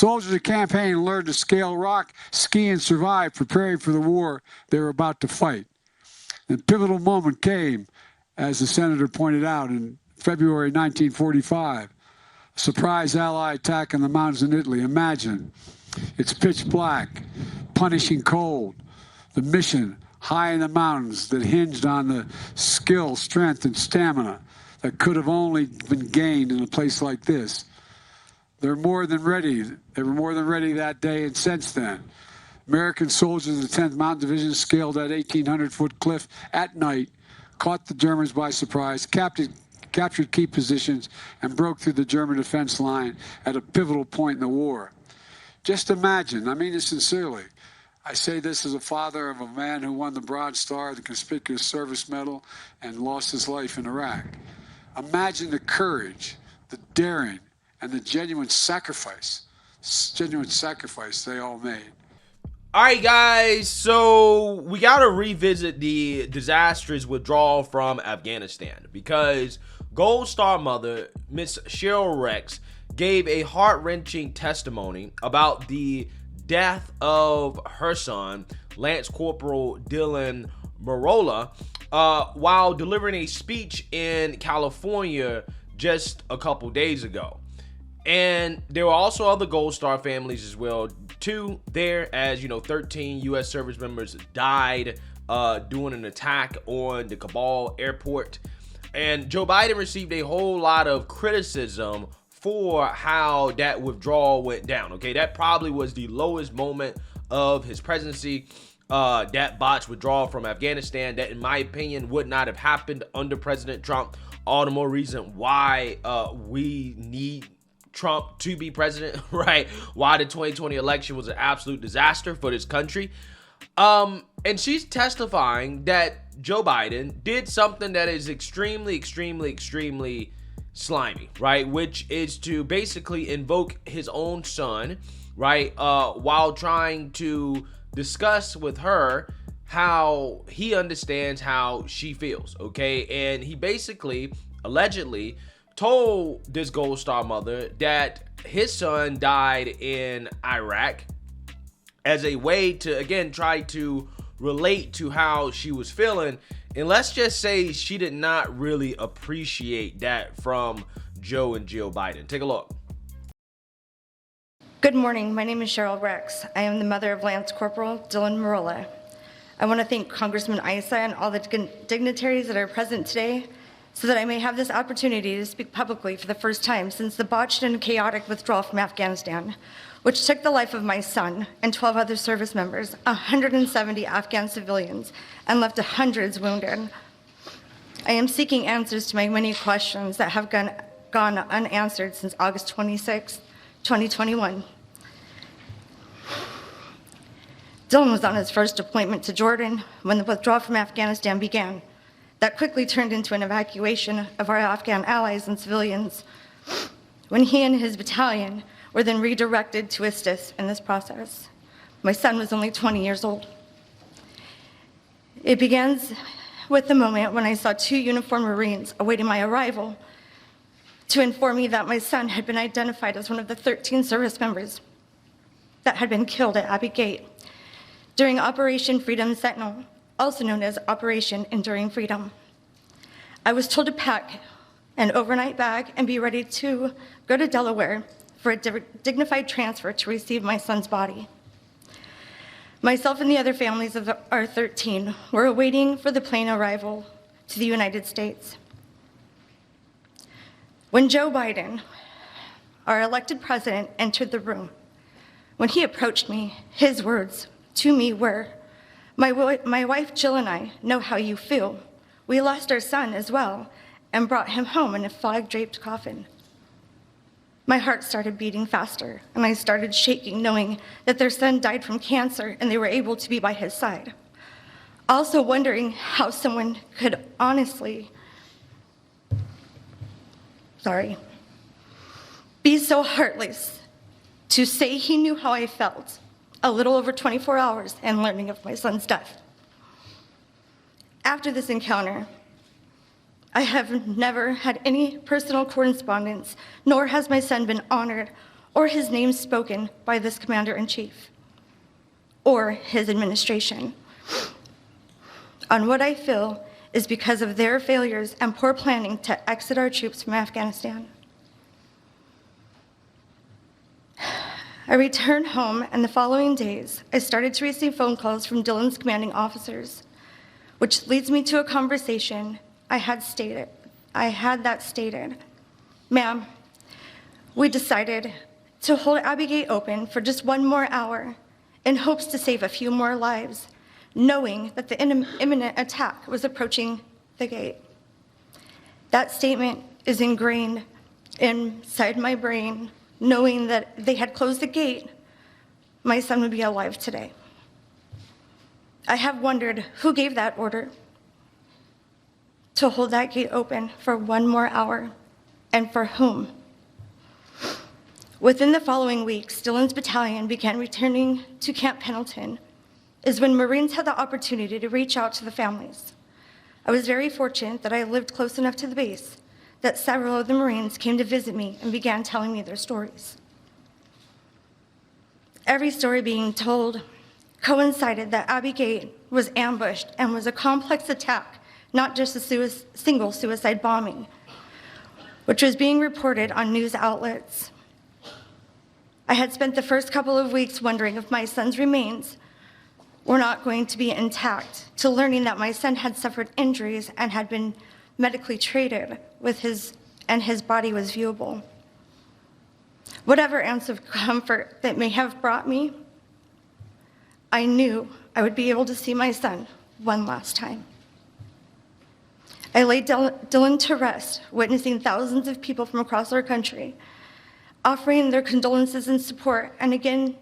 Soldiers of campaign learned to scale rock, ski, and survive, preparing for the war they were about to fight. The pivotal moment came, as the senator pointed out, in February 1945. A surprise Allied attack on the mountains in Italy. Imagine, it's pitch black, punishing cold. The mission, high in the mountains, that hinged on the skill, strength, and stamina that could have only been gained in a place like this. They're more than ready. They were more than ready that day and since then. American soldiers of the 10th Mountain Division scaled that 1,800-foot cliff at night, caught the Germans by surprise, captured key positions, and broke through the German defense line at a pivotal point in the war. Just imagine, I mean this sincerely, I say this as a father of a man who won the Bronze Star, the Conspicuous Service Medal, and lost his life in Iraq. Imagine the courage, the daring, and the genuine sacrifice they all made. All right, guys, so we got to revisit the disastrous withdrawal from Afghanistan because Gold Star mother, Miss Cheryl Rex, gave a heart-wrenching testimony about the death of her son, Lance Corporal Dylan Merola, while delivering a speech in California just a couple days ago. And there were also other Gold Star families as well, too, there, as you know, 13 U.S. service members died during an attack on the Kabul airport. And Joe Biden received a whole lot of criticism for how that withdrawal went down. Okay, that probably was the lowest moment of his presidency. That botched withdrawal from Afghanistan, that in my opinion would not have happened under President Trump. All the more reason why we need Trump to be president, right? Why the 2020 election was an absolute disaster for this country. And she's testifying that Joe Biden did something that is extremely slimy, right? Which is to basically invoke his own son, right? While trying to discuss with her how he understands how she feels, okay? And he basically, allegedly, told this Gold Star mother that his son died in Iraq as a way to, again, try to relate to how she was feeling. And let's just say she did not really appreciate that from Joe and Jill Biden. Take a look. Good morning. My name is Cheryl Rex. I am the mother of Lance Corporal Dylan Merola. I want to thank Congressman Issa and all the dignitaries that are present today so that I may have this opportunity to speak publicly for the first time since the botched and chaotic withdrawal from Afghanistan, which took the life of my son and 12 other service members, 170 Afghan civilians, and left hundreds wounded. I am seeking answers to my many questions that have gone unanswered since August 26, 2021. Dylan was on his first deployment to Jordan when the withdrawal from Afghanistan began. That quickly turned into an evacuation of our Afghan allies and civilians, when he and his battalion were then redirected to assist in this process. My son was only 20 years old. It begins with the moment when I saw 2 uniformed Marines awaiting my arrival to inform me that my son had been identified as one of the 13 service members that had been killed at Abbey Gate during Operation Freedom Sentinel, also known as Operation Enduring Freedom. I was told to pack an overnight bag and be ready to go to Delaware for a dignified transfer to receive my son's body. Myself and the other families of our 13 were awaiting for the plane arrival to the United States. When Joe Biden, our elected president, entered the room, when he approached me, his words to me were, my wife Jill and I know how you feel. We lost our son as well and brought him home in a flag-draped coffin. My heart started beating faster, and I started shaking, knowing that their son died from cancer and they were able to be by his side. Also wondering how someone could honestly, be so heartless to say he knew how I felt a little over 24 hours and learning of my son's death. After this encounter, I have never had any personal correspondence, nor has my son been honored or his name spoken by this commander-in-chief or his administration on what I feel is because of their failures and poor planning to exit our troops from Afghanistan. I returned home, and the following days, I started to receive phone calls from Dylan's commanding officers, which leads me to a conversation I had that stated, "Ma'am, we decided to hold Abbey Gate open for just one more hour in hopes to save a few more lives, knowing that the imminent attack was approaching the gate." That statement is ingrained inside my brain, knowing that they had closed the gate, my son would be alive today. I have wondered who gave that order to hold that gate open for one more hour, and for whom. Within the following weeks, Dylan's battalion began returning to Camp Pendleton, is when Marines had the opportunity to reach out to the families. I was very fortunate that I lived close enough to the base that several of the Marines came to visit me and began telling me their stories. Every story being told coincided that Abbey Gate was ambushed and was a complex attack, not just a single suicide bombing, which was being reported on news outlets. I had spent the first couple of weeks wondering if my son's remains were not going to be intact, to learning that my son had suffered injuries and had been medically treated and his body was viewable. Whatever ounce of comfort that may have brought me, I knew I would be able to see my son one last time. I laid Dylan to rest, witnessing thousands of people from across our country offering their condolences and support, and again,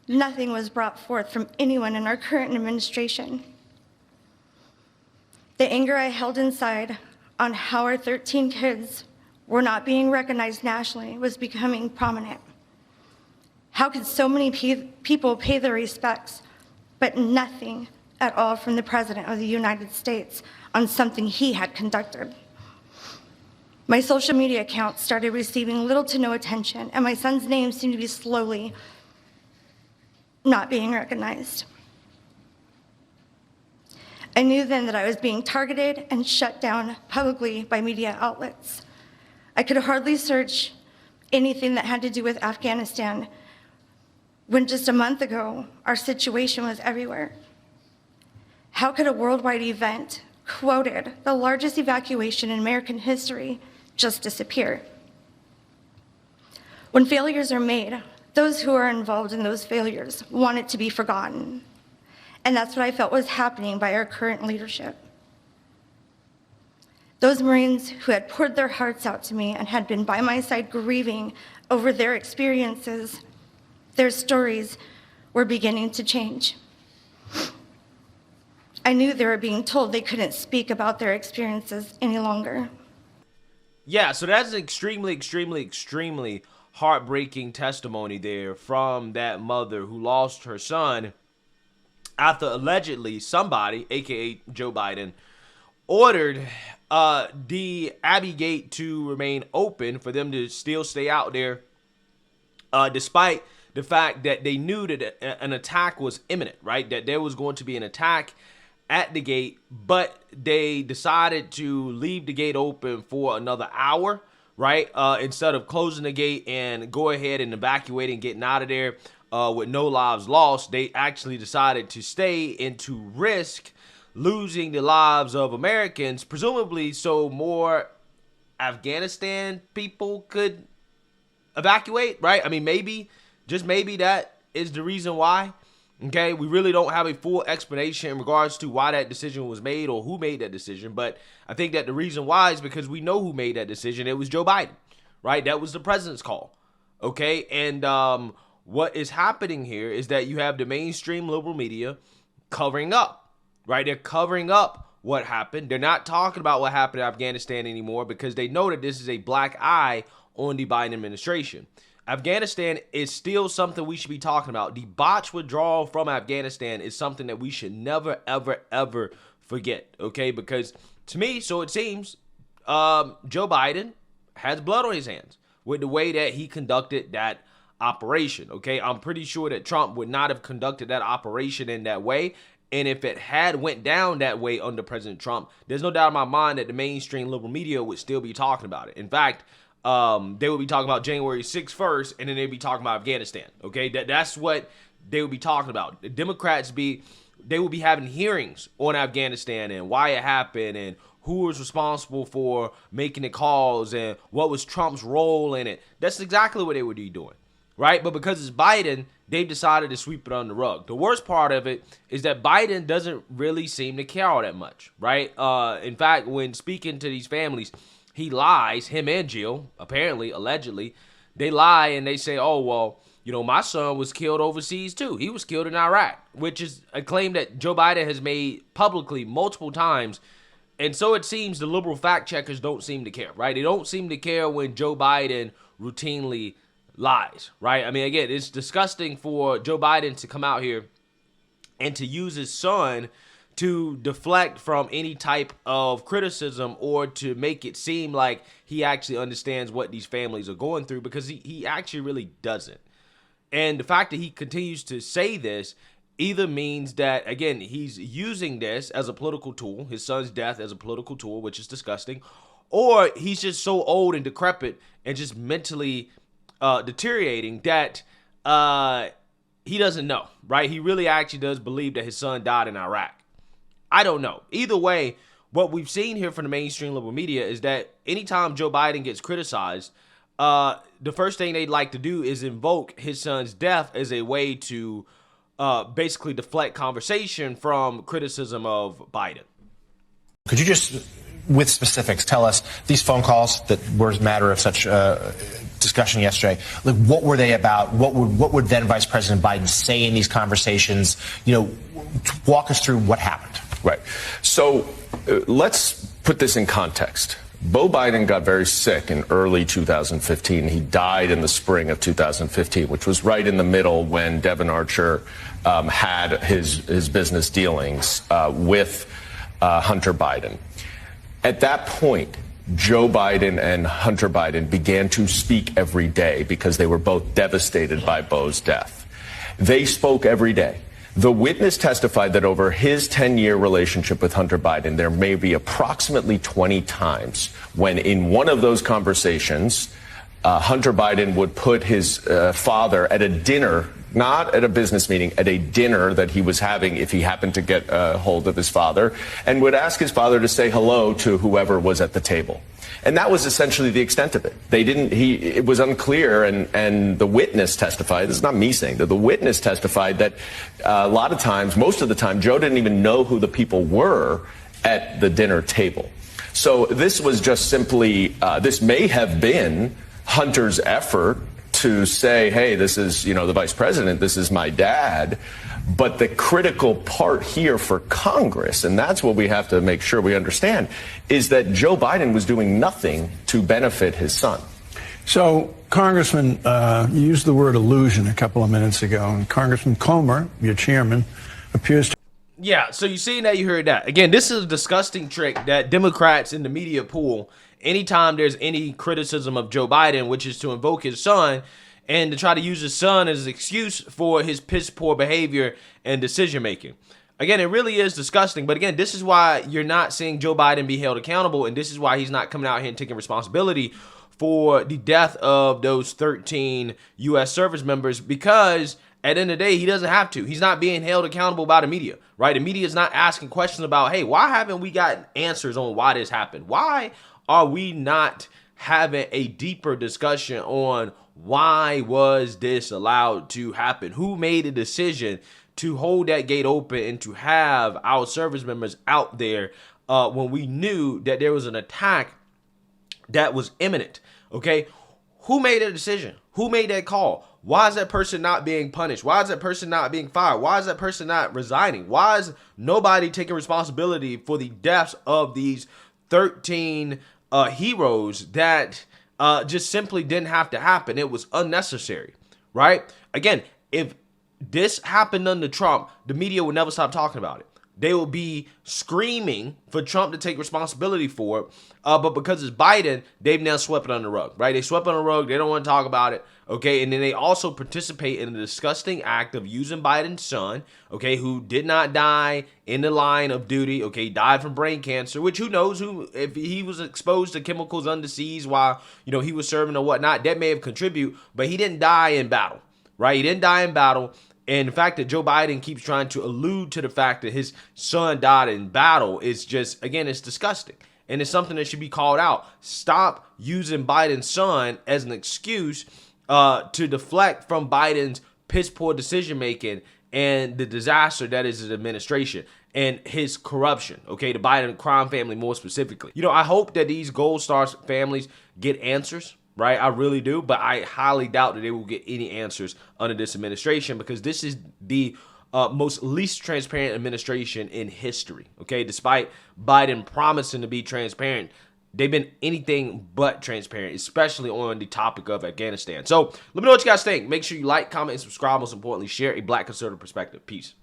nothing was brought forth from anyone in our current administration. The anger I held inside on how our 13 kids were not being recognized nationally was becoming prominent. How could so many people pay their respects, but nothing at all from the President of the United States on something he had conducted? My social media account started receiving little to no attention, and my son's name seemed to be slowly not being recognized. I knew then that I was being targeted and shut down publicly by media outlets. I could hardly search anything that had to do with Afghanistan when just a month ago, our situation was everywhere. How could a worldwide event, quoted the largest evacuation in American history, just disappear? When failures are made, those who are involved in those failures want it to be forgotten. And that's what I felt was happening by our current leadership. Those Marines who had poured their hearts out to me and had been by my side grieving over their experiences, their stories were beginning to change. I knew they were being told they couldn't speak about their experiences any longer. Yeah, so that's an extremely heartbreaking testimony there from that mother who lost her son after allegedly somebody, aka Joe Biden, ordered the Abbey Gate to remain open for them to still stay out there, despite the fact that they knew that an attack was imminent, right? That there was going to be an attack at the gate, but they decided to leave the gate open for another hour, right? Instead of closing the gate and go ahead and evacuating, getting out of there with no lives lost, they actually decided to stay and to risk losing the lives of Americans, presumably so more Afghanistan people could evacuate, right? I mean, maybe, just maybe that is the reason why. Okay, we really don't have a full explanation in regards to why that decision was made or who made that decision, but I think that the reason why is because we know who made that decision. It was Joe Biden, right? That was the president's call, okay? And what is happening here is that you have the mainstream liberal media covering up, right? They're covering up what happened. They're not talking about what happened in Afghanistan anymore because they know that this is a black eye on the Biden administration. Afghanistan is still something we should be talking about. The botched withdrawal from Afghanistan is something that we should never, ever, ever forget, okay? Because to me, so it seems, Joe Biden has blood on his hands with the way that he conducted that operation. Okay, I'm pretty sure that Trump would not have conducted that operation in that way. And if it had went down that way under President Trump, there's no doubt in my mind that the mainstream liberal media would still be talking about it. In fact, they would be talking about January 6th first, and then they'd be talking about Afghanistan. Okay, that's what they would be talking about. The Democrats they would be having hearings on Afghanistan and why it happened and who was responsible for making the calls and what was Trump's role in it. That's exactly what they would be doing, right? But because it's Biden, they've decided to sweep it under the rug. The worst part of it is that Biden doesn't really seem to care all that much, right? In fact, when speaking to these families, he lies, him and Jill, apparently, allegedly, they lie and they say, oh, well, you know, my son was killed overseas too. He was killed in Iraq, which is a claim that Joe Biden has made publicly multiple times. And so it seems the liberal fact checkers don't seem to care, right? They don't seem to care when Joe Biden routinely lies, right? I mean, again, it's disgusting for Joe Biden to come out here and to use his son to deflect from any type of criticism or to make it seem like he actually understands what these families are going through, because he actually really doesn't. And the fact that he continues to say this either means that, again, he's using this as a political tool, his son's death as a political tool, which is disgusting, or he's just so old and decrepit and just mentally deteriorating that he doesn't know, right? He really actually does believe that his son died in Iraq. I don't know. Either way, what we've seen here from the mainstream liberal media is that anytime Joe Biden gets criticized, the first thing they'd like to do is invoke his son's death as a way to basically deflect conversation from criticism of Biden. Could you just, with specifics, tell us these phone calls that were a matter of such discussion yesterday, like what were they about? What would then Vice President Biden say in these conversations? You know, walk us through what happened. Right. So let's put this in context. Beau Biden got very sick in early 2015. He died in the spring of 2015, which was right in the middle when Devon Archer had his business dealings with Hunter Biden. At that point, Joe Biden and Hunter Biden began to speak every day because they were both devastated by Beau's death. They spoke every day. The witness testified that over his 10-year relationship with Hunter Biden, there may be approximately 20 times when in one of those conversations, Hunter Biden would put his father at a dinner, not at a business meeting, at a dinner that he was having if he happened to get a hold of his father, and would ask his father to say hello to whoever was at the table. And that was essentially the extent of it. It was unclear, and the witness testified, this is not me saying that, the witness testified that a lot of times, most of the time, Joe didn't even know who the people were at the dinner table. So this was just simply, this may have been Hunter's effort to say, hey, this is, the vice president, this is my dad. But the critical part here for Congress, and that's what we have to make sure we understand, is that Joe Biden was doing nothing to benefit his son. So, Congressman, you used the word illusion a couple of minutes ago, and Congressman Comer, your chairman, appears to... Yeah, so you see that, you heard that. Again, this is a disgusting trick that Democrats in the media pull anytime there's any criticism of Joe Biden, which is to invoke his son and to try to use his son as an excuse for his piss poor behavior and decision making. Again, it really is disgusting. But again, this is why you're not seeing Joe Biden be held accountable. And this is why he's not coming out here and taking responsibility for the death of those 13 U.S. service members, because at the end of the day, he doesn't have to. He's not being held accountable by the media, right? The media is not asking questions about, hey, why haven't we gotten answers on why this happened? Why are we not having a deeper discussion on why was this allowed to happen? Who made a decision to hold that gate open and to have our service members out there when we knew that there was an attack that was imminent? Okay, who made a decision? Who made that call? Why is that person not being punished? Why is that person not being fired? Why is that person not resigning? Why is nobody taking responsibility for the deaths of these 13 heroes that just simply didn't have to happen? It was unnecessary, right? Again, if this happened under Trump, the media would never stop talking about it. they will be screaming for Trump to take responsibility for it. But because it's Biden, they've now swept it under the rug, right? They swept it under the rug. They don't want to talk about it, okay? And then they also participate in the disgusting act of using Biden's son, okay, who did not die in the line of duty, okay, died from brain cancer, which who knows if he was exposed to chemicals underseas while, he was serving or whatnot, that may have contributed, but he didn't die in battle, right? He didn't die in battle. And the fact that Joe Biden keeps trying to allude to the fact that his son died in battle is just, again, it's disgusting. And it's something that should be called out. Stop using Biden's son as an excuse to deflect from Biden's piss poor decision making and the disaster that is his administration and his corruption, okay, the Biden crime family more specifically. I hope that these Gold Star families get answers, right? I really do, but I highly doubt that they will get any answers under this administration because this is the most least transparent administration in history, okay? Despite Biden promising to be transparent, they've been anything but transparent, especially on the topic of Afghanistan. So let me know what you guys think. Make sure you like, comment, and subscribe. Most importantly, share a Black conservative perspective. Peace.